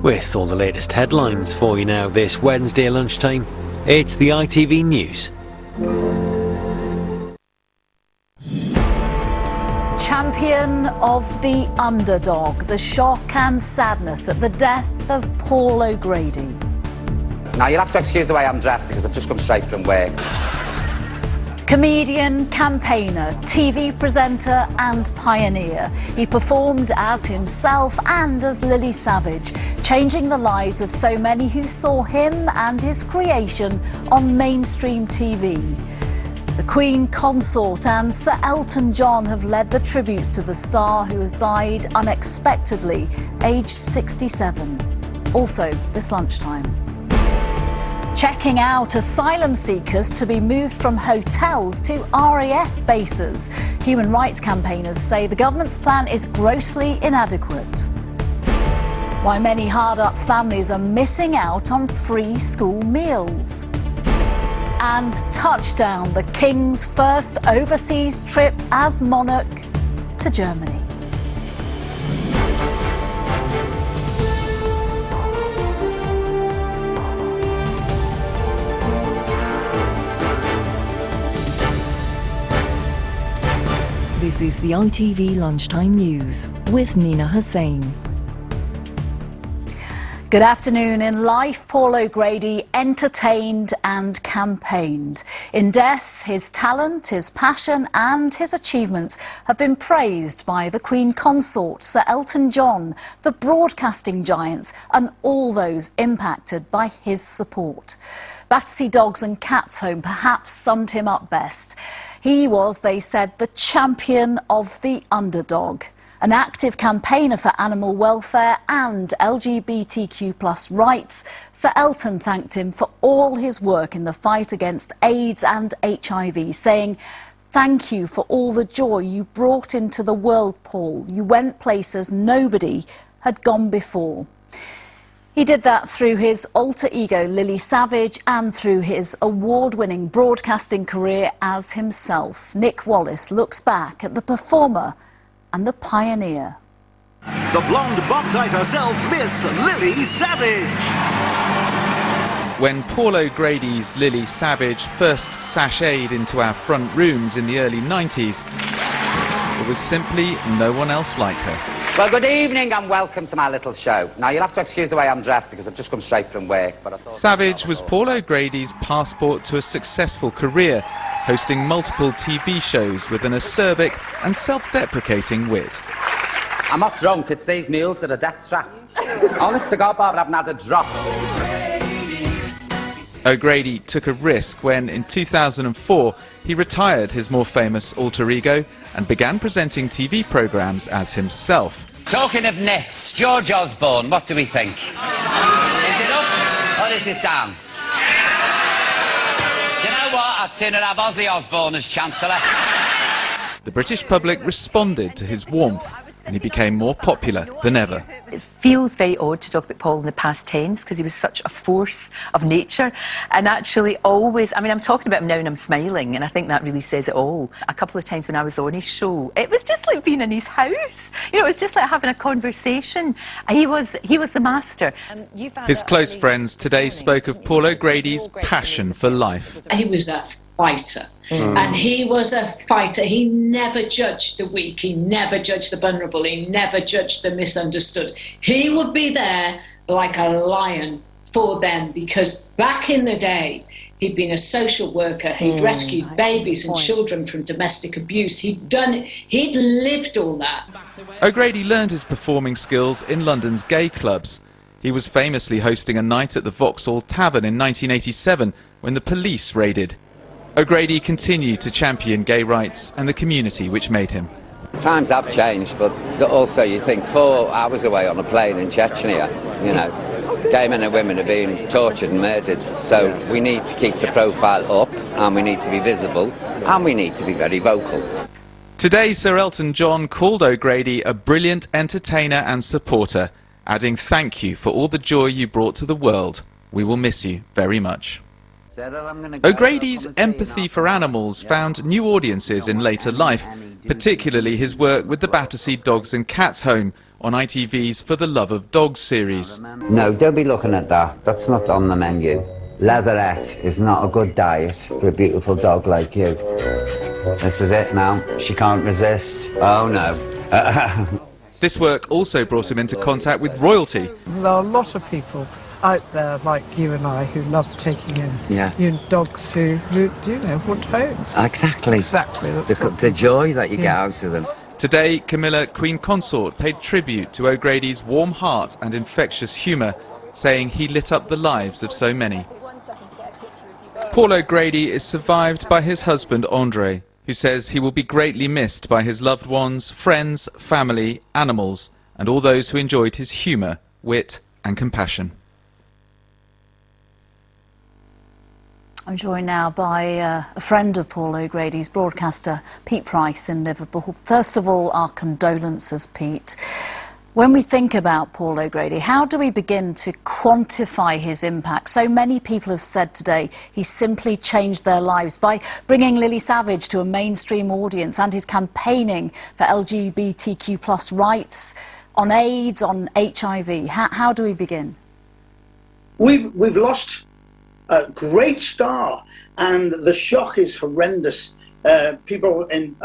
With all the latest headlines for you now this Wednesday lunchtime, it's the ITV News. Champion of the underdog, the shock and sadness at the death of Paul O'Grady. Now you'll have to excuse the way I'm dressed because I've just come straight from work. Comedian, campaigner, TV presenter and pioneer. He performed as himself and as Lily Savage, changing the lives of so many who saw him and his creation on mainstream TV. The Queen Consort and Sir Elton John have led the tributes to the star who has died unexpectedly, aged 67. Also this lunchtime. Checking out asylum seekers to be moved from hotels to RAF bases. Human rights campaigners say the government's plan is grossly inadequate. Why many hard-up families are missing out on free school meals. And touchdown, the King's first overseas trip as monarch to Germany. This is the ITV Lunchtime News with Nina Hussain. Good afternoon. In life, Paul O'Grady entertained and campaigned. In death, his talent, his passion and his achievements have been praised by the Queen Consort, Sir Elton John, the broadcasting giants and all those impacted by his support. Battersea Dogs and Cats Home perhaps summed him up best. He was, they said, the champion of the underdog. An active campaigner for animal welfare and LGBTQ+ rights, Sir Elton thanked him for all his work in the fight against AIDS and HIV, saying, "Thank you for all the joy you brought into the world, Paul. You went places nobody had gone before." He did that through his alter ego, Lily Savage, and through his award-winning broadcasting career as himself. Nick Wallace looks back at the performer and the pioneer. The blonde bobside herself, Miss Lily Savage. When Paul O'Grady's Lily Savage first sashayed into our front rooms in the early 90s, there was simply no one else like her. Well, good evening and welcome to my little show. Now you'll have to excuse the way I'm dressed because I've just come straight from work. But I thought Savage was Paul O'Grady's passport to a successful career, hosting multiple TV shows with an acerbic and self-deprecating wit. I'm not drunk, it's these mules that are death trap. Honest to God, Bob, I haven't had a drop. O'Grady took a risk when, in 2004, he retired his more famous alter ego and began presenting TV programmes as himself. Talking of nets, George Osborne, what do we think? Is it up or is it down? Do you know what? I'd sooner have Ozzy Osbourne as Chancellor. The British public responded to his warmth, and he became more popular than ever. It feels very odd to talk about Paul in the past tense because he was such a force of nature and actually always, I mean, I'm talking about him now and I'm smiling and I think that really says it all. A couple of times when I was on his show, it was just like being in his house. You know, it was just like having a conversation. He was the master. His close friends today spoke of Paul O'Grady's passion for life. He was a fighter. And he was a fighter. He never judged the weak. He never judged the vulnerable. He never judged the misunderstood. He would be there like a lion for them because back in the day, he'd been a social worker. He'd rescued babies and children from domestic abuse. He'd lived all that. O'Grady learned his performing skills in London's gay clubs. He was famously hosting a night at the Vauxhall Tavern in 1987 when the police raided. O'Grady continued to champion gay rights and the community which made him. Times have changed, but also you think 4 hours away on a plane in Chechnya, you know, gay men and women are being tortured and murdered. So we need to keep the profile up and we need to be visible and we need to be very vocal. Today, Sir Elton John called O'Grady a brilliant entertainer and supporter, adding, "Thank you for all the joy you brought to the world. We will miss you very much." O'Grady's empathy for animals found new audiences in later life, particularly his work with the Battersea Dogs and Cats Home on ITV's For the Love of Dogs series. No, don't be looking at that. That's not on the menu. Leatherette is not a good diet for a beautiful dog like you. This is it now. She can't resist. Oh no. This work also brought him into contact with royalty. There are a lot of people out there like you and I who love taking in new dogs who you know, want homes. Exactly. Exactly. That's The joy that you get out of them. Today, Camilla, Queen Consort, paid tribute to O'Grady's warm heart and infectious humour, saying he lit up the lives of so many. Paul O'Grady is survived by his husband, Andre, who says he will be greatly missed by his loved ones, friends, family, animals, and all those who enjoyed his humour, wit and compassion. I'm joined now by a friend of Paul O'Grady's, broadcaster Pete Price in Liverpool. First of all, our condolences, Pete. When we think about Paul O'Grady, how do we begin to quantify his impact? So many people have said today he simply changed their lives by bringing Lily Savage to a mainstream audience and his campaigning for LGBTQ+ rights, on AIDS, on HIV. How do we begin? We've lost a great star, and the shock is horrendous. People on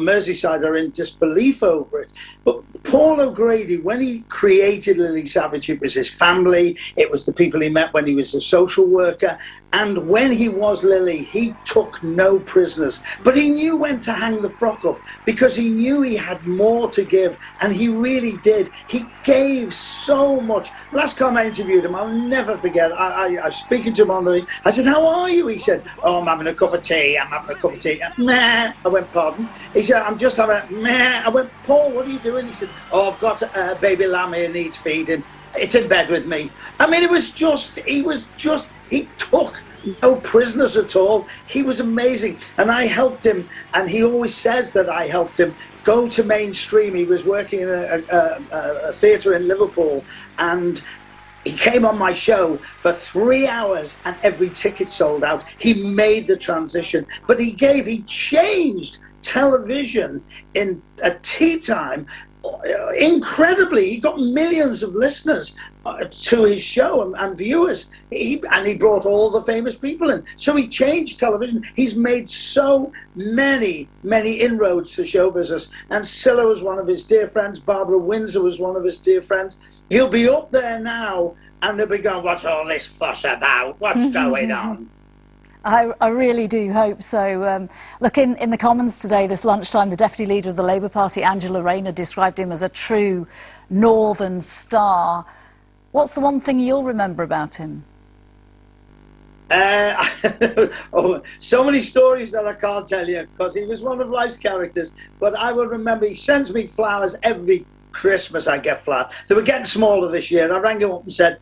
Merseyside are in disbelief over it. But Paul O'Grady, when he created Lily Savage, it was his family, it was the people he met when he was a social worker. And when he was Lily, he took no prisoners. But he knew when to hang the frock up, because he knew he had more to give, and he really did. He gave so much. Last time I interviewed him, I'll never forget, I was speaking to him on the... I said, how are you? He said, oh, I'm having a cup of tea, Meh. I went, pardon? He said, I'm just having a meh. I went, Paul, what are you doing? He said, oh, I've got a baby lamb here, needs feeding. It's in bed with me. I mean, he took no prisoners at all. He was amazing. And I helped him, and he always says that I helped him go to mainstream. He was working in a theatre in Liverpool, and he came on my show for 3 hours and every ticket sold out. He made the transition, but he changed television in a tea time. Incredibly, he got millions of listeners to his show and viewers. He brought all the famous people in. So he changed television. He's made so many inroads to show business. And Scylla was one of his dear friends. Barbara Windsor was one of his dear friends. He'll be up there now, and they'll be going, what's all this fuss about? What's going on? I really do hope so. Look, in the Commons today, this lunchtime, the Deputy Leader of the Labour Party, Angela Rayner, described him as a true northern star. What's the one thing you'll remember about him? Oh, so many stories that I can't tell you, because he was one of life's characters. But I will remember, he sends me flowers every Christmas. I get flowers. They were getting smaller this year. I rang him up and said,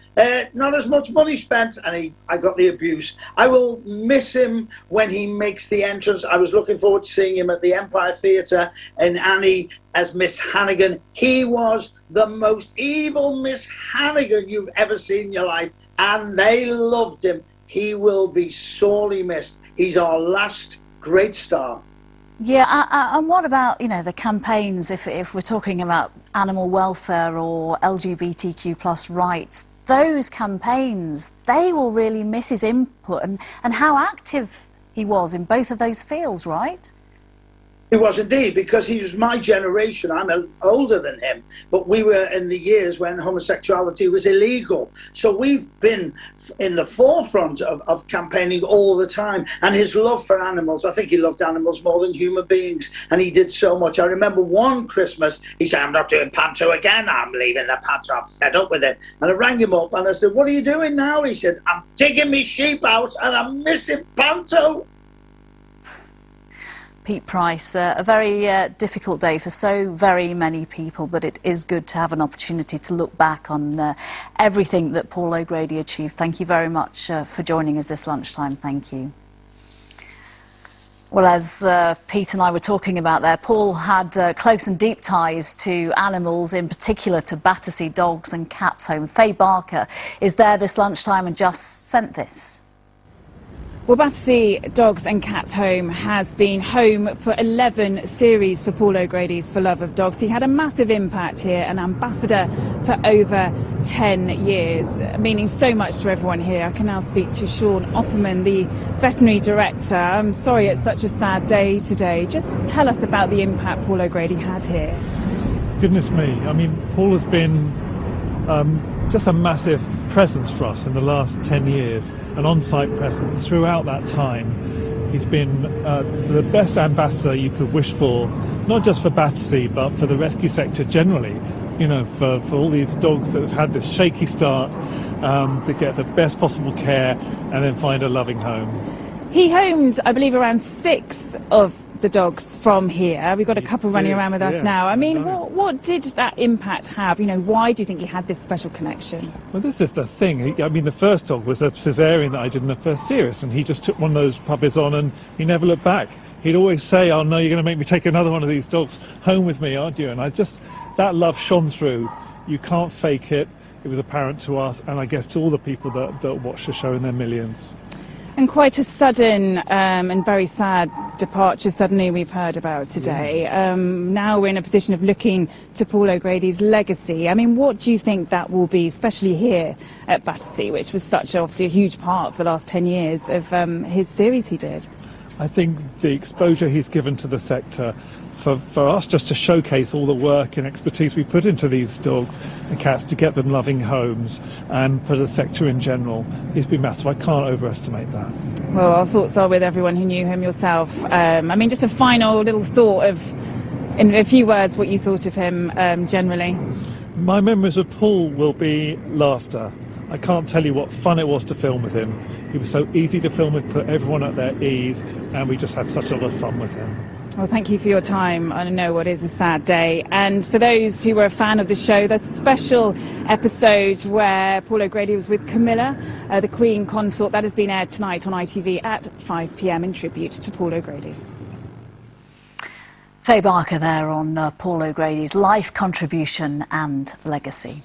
not as much money spent, and I got the abuse. I will miss him when he makes the entrance. I was looking forward to seeing him at the Empire Theatre in Annie as Miss Hannigan. He was the most evil Miss Hannigan you've ever seen in your life, and they loved him. He will be sorely missed. He's our last great star. Yeah, and what about, the campaigns, if we're talking about animal welfare or LGBTQ+ rights, those campaigns, they will really miss his input and how active he was in both of those fields, right? He was indeed, because he was my generation. I'm older than him, but we were in the years when homosexuality was illegal. So we've been in the forefront of campaigning all the time. And his love for animals, I think he loved animals more than human beings, and he did so much. I remember one Christmas, he said, I'm not doing panto again, I'm leaving the panto, I'm fed up with it. And I rang him up and I said, what are you doing now? He said, I'm digging me sheep out and I'm missing panto. Pete Price, a very difficult day for so very many people, but it is good to have an opportunity to look back on everything that Paul O'Grady achieved. Thank you very much for joining us this lunchtime. Thank you. Well, as Pete and I were talking about there, Paul had close and deep ties to animals, in particular to Battersea Dogs and Cats Home. Faye Barker is there this lunchtime and just sent this. Well, Battersea Dogs and Cats Home has been home for 11 series for Paul O'Grady's For Love of Dogs. He had a massive impact here, an ambassador for over 10 years, meaning so much to everyone here. I can now speak to Sean Opperman, the veterinary director. I'm sorry it's such a sad day today. Just tell us about the impact Paul O'Grady had here. Goodness me, I mean, Paul has been just a massive presence for us in the last 10 years, an on-site presence throughout that time. He's been the best ambassador you could wish for, not just for Battersea, but for the rescue sector generally. You know, for all these dogs that have had this shaky start, to get the best possible care and then find a loving home. He homed, I believe, around 6 of the dogs from here. We've got a couple running around with us now. I mean, what did that impact have? You know, why do you think he had this special connection? Well, this is the thing. I mean, the first dog was a cesarean that I did in the first series, and he just took one of those puppies on and he never looked back. He'd always say, "Oh no, you're going to make me take another one of these dogs home with me, aren't you?" And that love shone through. You can't fake it. It was apparent to us, and I guess to all the people that watched the show in their millions. And quite a sudden and very sad departure suddenly we've heard about today. Now we're in a position of looking to Paul O'Grady's legacy. I mean, what do you think that will be, especially here at Battersea, which was obviously a huge part for the last 10 years of his series he did? I think the exposure he's given to the sector, for us just to showcase all the work and expertise we put into these dogs and cats to get them loving homes, and for the sector in general, he's been massive. I can't overestimate that. Well, our thoughts are with everyone who knew him, yourself. I mean, just a final little thought of, in a few words, what you thought of him generally. My memories of Paul will be laughter. I can't tell you what fun it was to film with him. He was so easy to film with, put everyone at their ease, and we just had such a lot of fun with him. Well, thank you for your time. I know what is a sad day. And for those who were a fan of the show, there's a special episode where Paul O'Grady was with Camilla, the Queen Consort. That has been aired tonight on ITV at 5 p.m. in tribute to Paul O'Grady. Faye Barker there on Paul O'Grady's life, contribution and legacy.